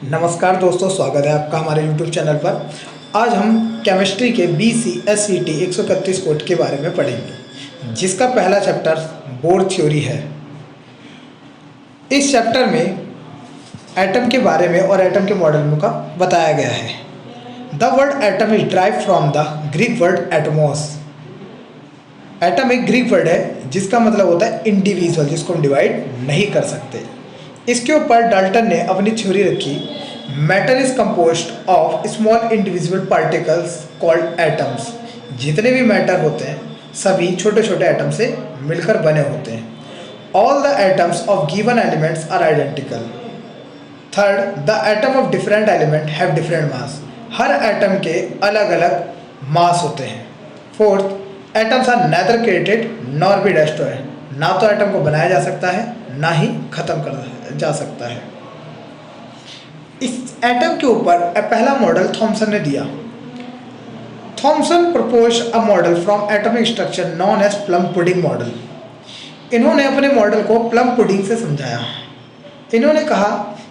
नमस्कार दोस्तों, स्वागत है आपका हमारे YouTube चैनल पर। आज हम केमिस्ट्री के BCSCT 131 कोड के बारे में पढ़ेंगे, जिसका पहला चैप्टर बोर थ्योरी है। इस चैप्टर में एटम के बारे में और एटम के मॉडल का बताया गया है। The word atom is drive from the Greek word Atmos. Atom एक ग्रीक वर्ड है जिसका मतलब होता है इंडिविजुअल, जिसको हम डिवाइड नहीं कर सकते। इसके ऊपर डाल्टन ने अपनी थ्योरी रखी, matter is composed of small individual particles called atoms. जितने भी मैटर होते हैं सभी छोटे छोटे एटम से मिलकर बने होते हैं। All the atoms of given elements are identical. Third, the atom of different element have different mass. हर एटम के अलग अलग मास होते हैं। Fourth, atoms are neither created nor be destroyed. ना तो एटम को बनाया जा सकता है, ना ही खत्म कर जा सकता है। इस एटम के ऊपर पहला मॉडल थॉमसन ने दिया। Thomson propose a model from atomic structure known as plum pudding model. इन्होंने अपने मॉडल को प्लम पुडिंग से समझाया। इन्होंने कहा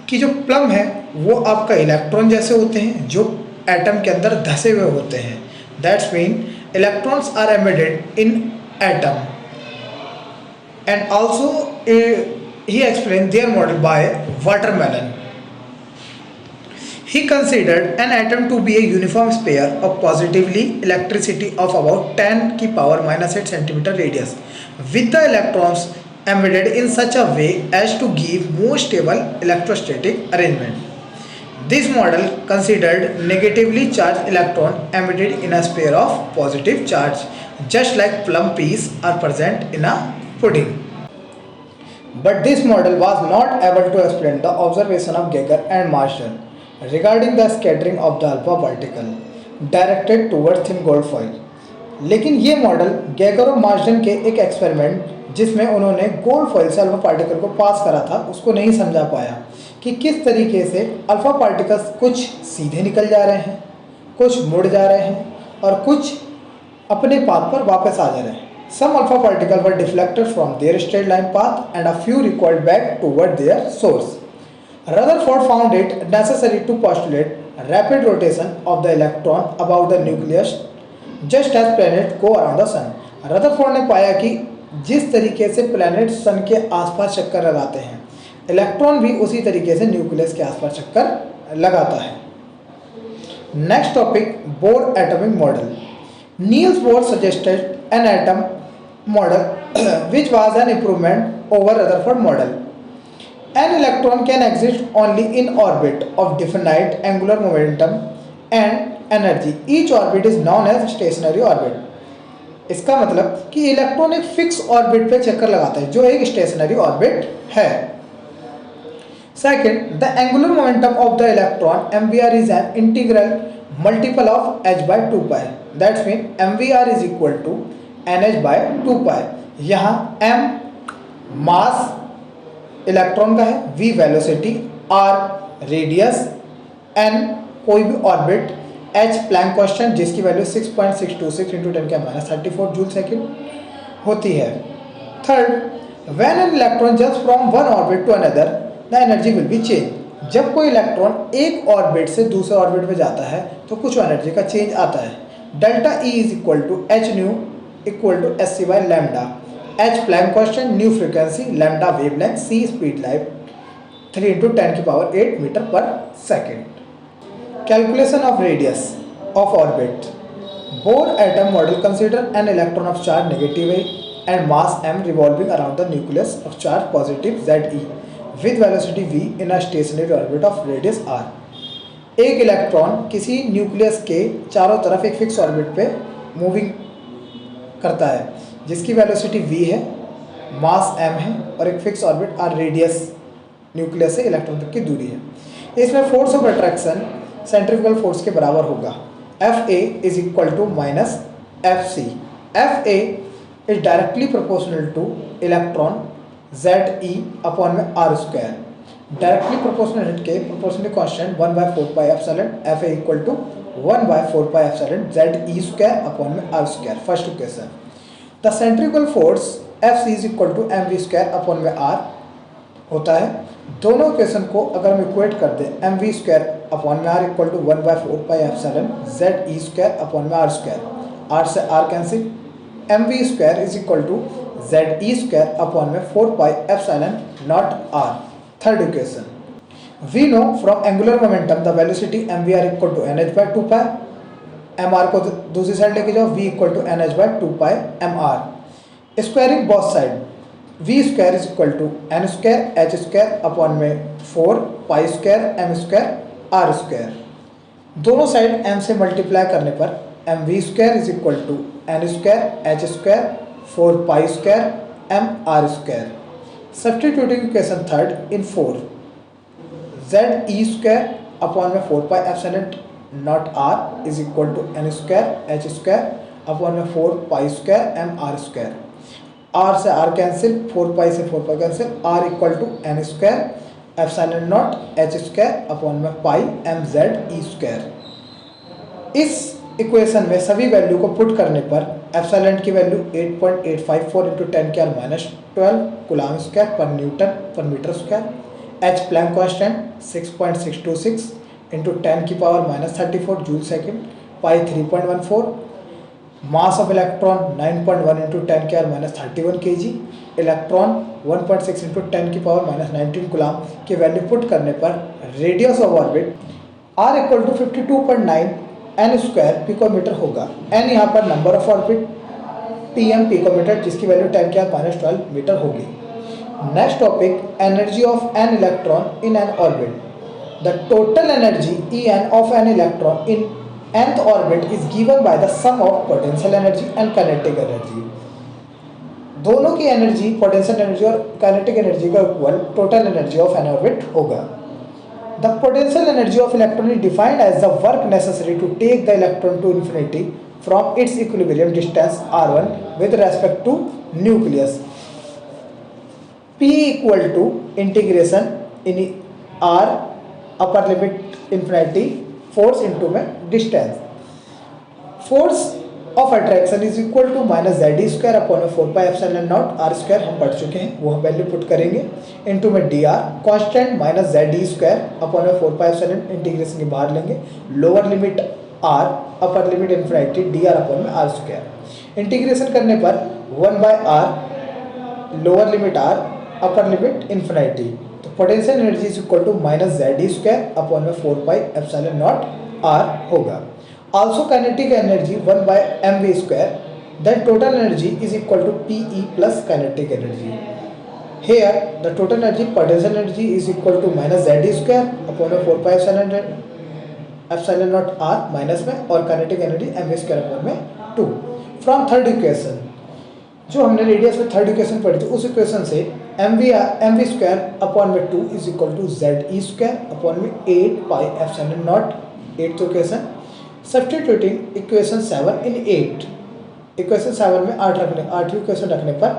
कि जो प्लम है वो आपका इलेक्ट्रॉन जैसे होते हैं जो एटम के अंदर धसे हुए होते हैं। That's mean electrons are embedded in atom and also he explained their model by watermelon. He considered an atom to be a uniform sphere of positively electricity of about 10 की power minus 8 centimeter radius with the electrons embedded in such a way as to give more stable electrostatic arrangement. This model considered negatively charged electron embedded in a sphere of positive charge, just like plum peas are present in a pudding. But this model was not able to explain the observation of Geiger and Marsden regarding the scattering of the alpha particle directed towards thin gold foil. लेकिन ये model गैगर और Marsden के एक experiment जिसमें उन्होंने gold foil से alpha particle को पास करा था उसको नहीं समझा पाया कि किस तरीके से अल्फा पार्टिकल्स कुछ सीधे निकल जा रहे हैं, कुछ मुड़ जा रहे हैं और कुछ अपने पाथ पर वापस आ जा रहे हैं। Some alpha particles were deflected from their straight line path and a few recoiled back toward their source. Rutherford found it necessary to postulate rapid rotation of the electron about the nucleus just as planets go around the sun. Rutherford ने पाया कि जिस तरीके से planet सन के आसपास चक्कर लगाते हैं, इलेक्ट्रॉन भी उसी तरीके से न्यूक्लियस के आसपास चक्कर लगाता है। Next topic, bore atomic model. Niels Bohr suggested an atom model which was an improvement over Rutherford model. An electron can exist only in orbit of definite angular momentum and energy. Each orbit is known as stationary orbit. इसका मतलब कि electron एक fix orbit पे चक्कर लगाता है जो एक स्टेशनरी ऑर्बिट है। Second, the angular momentum of the electron MVR is an integral multiple of h by 2 pi. That means MVR is equal to NH by 2 pi. यहाँ M मास इलेक्ट्रॉन का है, V velocity, R radius, N कोई भी orbit, H Planck constant जिसकी value 6.626 into 10⁻34 joule second होती है। Third, when an electron jumps from one orbit to another the energy will be change. जब कोई electron एक ऑर्बिट से दूसरे ऑर्बिट में जाता है तो कुछ एनर्जी का चेंज आता है। Delta E is equal to H nu equal to S C by lambda. H Planck constant, nu frequency, lambda wavelength, C speed light 3 into 10⁸ metre per second. Calculation of radius of orbit. Bohr atom model consider an electron of charge negative and mass m revolving around the nucleus of charge positive Ze with velocity v in a stationary orbit of radius r. एक electron किसी nucleus के चारों तरफ एक fix orbit पे moving करता है जिसकी वेलोसिटी v है, मास m है और एक fix orbit r radius nucleus से इलेक्ट्रॉन तक की दूरी है। इसमें force of attraction centrifugal force के बराबर होगा। Fa is equal to minus Fc। Fa is directly proportional to electron Ze upon में r स्क्वायर। डायरेक्टली प्रोपोर्शनल हिट के proportionally constant 1/4 pi epsilon Fa equal to 1/4 pi epsilon Ze square upon में r square. First equation. The centrifugal force Fc is equal to mv square upon में r होता है। दोनों equation को अगर हम इक्वेट कर दें एम वी स्क्वायर अपॉन में R equal to 1/4 pi Z E square upon में आर स्क्वायर, आर से R cancel, M V square is equal to Z E square upon में 4 pi naught R. Third equation, we know from angular momentum the velocity M V R equal to N H by 2 pi, M R को दूसरी side लेके जाओ, V equal to N H by 2 pi M R, squaring both side, V square is equal to N square H square upon में 4 pi square M square R square. दोनों side M से multiply करने पर M V square is equal to N square H square 4 pi square M R square. Substituting equation third in 4, Z E square upon में 4 pi naught R is equal to N square H square upon में 4 pi square M R square, R से R cancel, 4 pi से 4 pi cancel, R equal to N square epsilon not H square upon में pi M Z ई square. इस equation में सभी value को put करने पर एप्सिलॉन की वैल्यू 8.854 इंटू 10⁻12 कूलम स्क्वायर पर न्यूटन पर metre square, H Planck constant 6.626 into 10⁻34 joule second, pi 3.14, mass of electron 9.1 into 10⁻31 kg, electron 1.6 into 10⁻19 coulomb की वैल्यू पुट करने पर radius of orbit R equal to 52.9 N square picometre होगा। N यहाँ पर number of orbit, T M picometre जिसकी value 10⁻12 metre होगी। Next topic, energy of an electron in N orbit. The total energy E N of an electron in nth orbit is given by the sum of potential energy and kinetic energy। दोनों की energy, potential energy और kinetic energy का equal total energy of an orbit होगा। The potential energy of electron is defined as the work necessary to take the electron to infinity from its equilibrium distance r1 with respect to nucleus. P equal to integration in r upper limit infinity force into में distance, force of attraction is equal to minus Z square upon 4 pi are square हम पढ़ चुके हैं, वो हम value put करेंगे, into में d r constant minus Z square upon 4 pi integration के बाहर लेंगे, lower limit r upper limit infinity d r upon में आर स्क्वायर। इंटीग्रेशन करने पर 1/r lower limit r upper limit infinity, तो potential energy is equal to minus Z square upon में 4 pi epsilon not r होगा। Also kinetic energy 1/mv square, then total energy is equal to PE plus kinetic energy. Here the total energy potential energy is equal to minus Z square upon में 4 pi epsilon not R minus में, और kinetic energy M square upon में 2। From third equation, जो हमने radius में third equation पढ़ी थी, उस इक्वेशन से एम वी स्क्वायर अपॉन में 2 is equal to Z E square upon में 8 pi epsilon nought, 8th equation. Substituting equation 7 in 8, equation 7 में 8वीं इक्वेशन रखने पर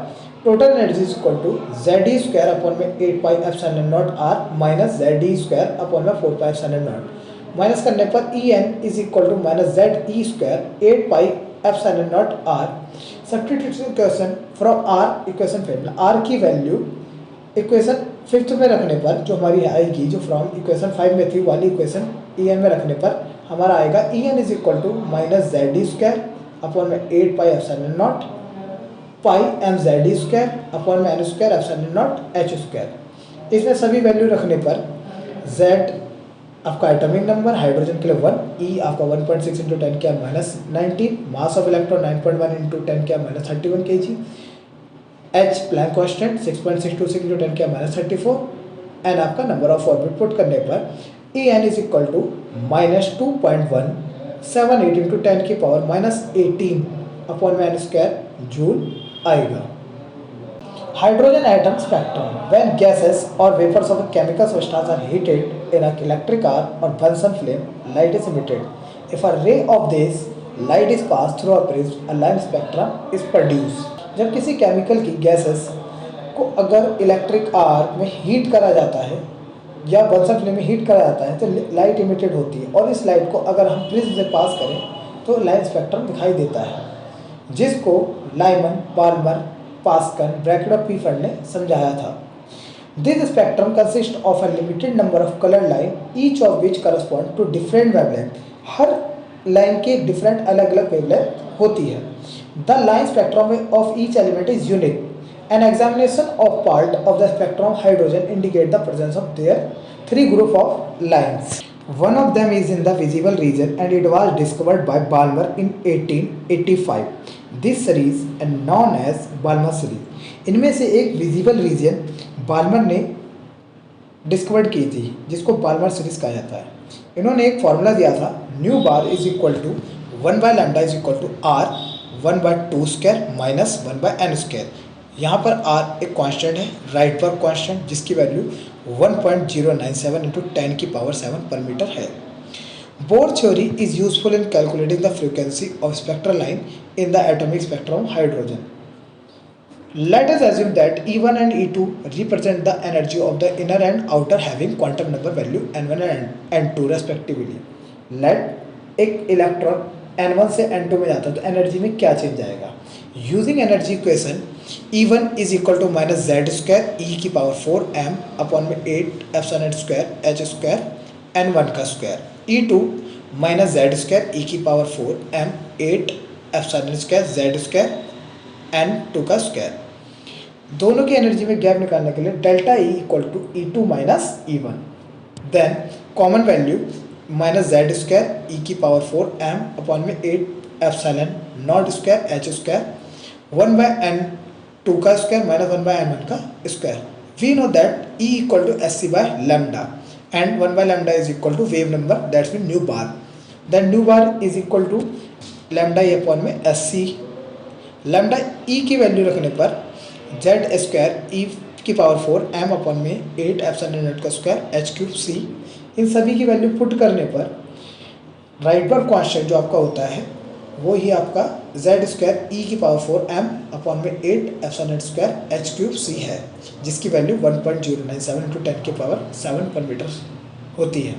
total energy is equal to Z E square upon में 8 pi epsilon not R minus Z E square upon में 4 pi epsilon nought, minus करने पर E N is equal to minus Z E square 8 pi epsilon not R. Substitution equation from R equation formula, R की value equation 5th में रखने पर जो हमारी आएगी, जो फ्रॉम इक्वेशन 5 में थी वाली इक्वेशन ई एन में रखने पर हमारा आएगा E N is equal to minus Z E square upon में 8 pi epsilon naught pi M Z ई स्क्वायर अपॉन में N square epsilon not H square. इसमें सभी वैल्यू रखने पर जेड आपका एटॉमिक नंबर हाइड्रोजन के लिए 1, ई आपका 1.6 into 10⁻19, mass of electron 9.1 into 10⁻31 kg, H Planck constant 6.626 into 10⁻34, N आपका नंबर ऑफ ऑर्बिट पुट करने पर E N is equal to minus 2.178 into 10⁻18 upon में एन स्क्वायर जूल आएगा। Hydrogen atom spectrum, when gases or vapors of a chemical substance are heated in an electric arc or Bunsen flame, light is emitted. If a ray of this light is passed through a prism, a line spectrum is produced. जब किसी chemical की gases को अगर electric arc में heat करा जाता है या बंसन फ्लेम में हीट करा जाता है तो लाइट इमिटेड होती है, और इस लाइट को अगर हम प्रिज्म से पास करें तो लाइन स्पेक्ट्रम दिखाई देता है, जिसको Lyman, Balmer, Pascal, Brackett of Pfund ने समझाया था। This spectrum consist of a limited number of colour line each of which correspond to different wavelength. हर लाइन की एक डिफरेंट अलग अलग वेवलेंथ होती है। The line spectrum of each element is unique. An examination of part of the spectrum of hydrogen indicate the presence of their three group of lines. One of them is in the visible region and it was discovered by Balmer in 1885. This series is known as Balmer series. इनमें से एक visible region Balmer ने discovered की थी जिसको Balmer series कहा जाता है। इन्होंने एक फॉर्मूला दिया था, nu bar is equal to 1/λ is equal to R 1/2 square minus 1/n square. यहाँ पर r एक कांस्टेंट है, राइट वर्क कांस्टेंट, जिसकी वैल्यू 1.097 इंटू 10 की पावर 7 पर मीटर है। Bohr theory is useful in calculating the frequency of spectral line in the atomic spectrum of hydrogen. Let us assume that E1 and E2 represent the energy of the inner and outer having quantum number value n1 and n2 respectively. Let एक electron n1 से n2 में जाता है तो energy में क्या change आएगा। Using energy equation E1 is equal to minus Z square e की पावर 4 m अपॉन में 8 epsilon square H square n1 का square, E2 minus Z square e की power 4 m 8 epsilon square Z square n2 का square. दोनों की energy में gap निकालने के लिए delta E equal to E2 minus E1। Then common value minus Z square e की पावर 4 m अपॉन में 8 epsilon naught square H square 1/n2 का स्क्वायर माइनस 1/n1 का square. We know that E equal to S c by lambda and 1/λ is equal to wave number, that's mean nu bar. Then nu bar is equal to lambda E upon में s सी। Lambda ई की value रखने पर Z square e की power 4 m upon में 8 epsilon not का square h cube सी। इन सभी की value put करने पर राइट वर्क कांस्टेंट जो आपका होता है वो ही आपका जेड स्क्वायर ई की पावर 4 m अपॉन में 8 epsilon naught square h cube c है, जिसकी वैल्यू 1.097 इंटू 10 की पावर 7 पर मीटर होती है।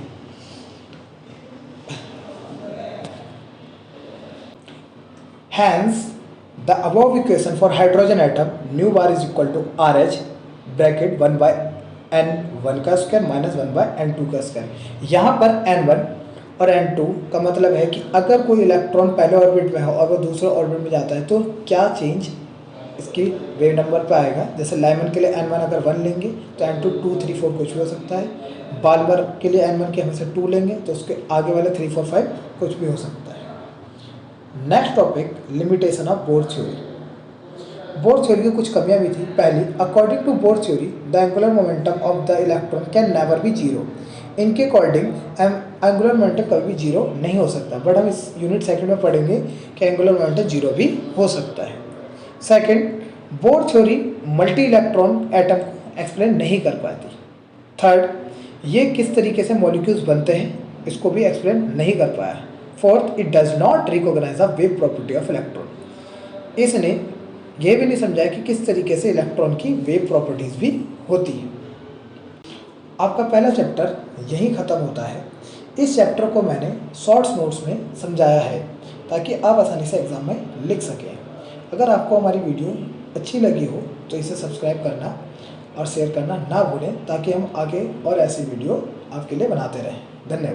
Hence, the above equation for hydrogen atom nu bar is equal to RH bracket 1/n1 का square minus 1/n2 का square. यहाँ पर n1 और n2 का मतलब है कि अगर कोई इलेक्ट्रॉन पहले ऑर्बिट में हो और वो दूसरे ऑर्बिट में जाता है तो क्या चेंज इसकी वेव नंबर पे आएगा। जैसे लाइमन के लिए n1 अगर 1 लेंगे तो n2 2 3 4 कुछ भी हो सकता है। बाल्मर के लिए n1 के हमेशा 2 लेंगे तो उसके आगे वाले 3 4 5 कुछ भी हो सकता है। Next topic, limitation of Bohr theory. Bohr theory की कुछ कमियां भी थी। पहली, according to Bohr theory the angular momentum of the electron can never be zero. इनके अकॉर्डिंग एंगुलर मोमेंटम कभी भी जीरो नहीं हो सकता, बट हम इस यूनिट सेकंड में पढ़ेंगे कि एंगुलर मोमेंटम जीरो भी हो सकता है। Second, bore theory multi electron atom को एक्सप्लेन नहीं कर पाती। थर्ड, ये किस तरीके से मॉलिक्यूल्स बनते हैं इसको भी एक्सप्लेन नहीं कर पाया। Fourth, it does not recognise the wave property of electron. इसने ये भी नहीं समझाया कि किस तरीके से इलेक्ट्रॉन की वेव प्रॉपर्टीज भी होती है। आपका पहला चैप्टर यहीं ख़त्म होता है। इस चैप्टर को मैंने शॉर्ट्स नोट्स में समझाया है ताकि आप आसानी से एग्ज़ाम में लिख सकें। अगर आपको हमारी वीडियो अच्छी लगी हो तो इसे सब्सक्राइब करना और शेयर करना ना भूलें ताकि हम आगे और ऐसी वीडियो आपके लिए बनाते रहें। धन्यवाद।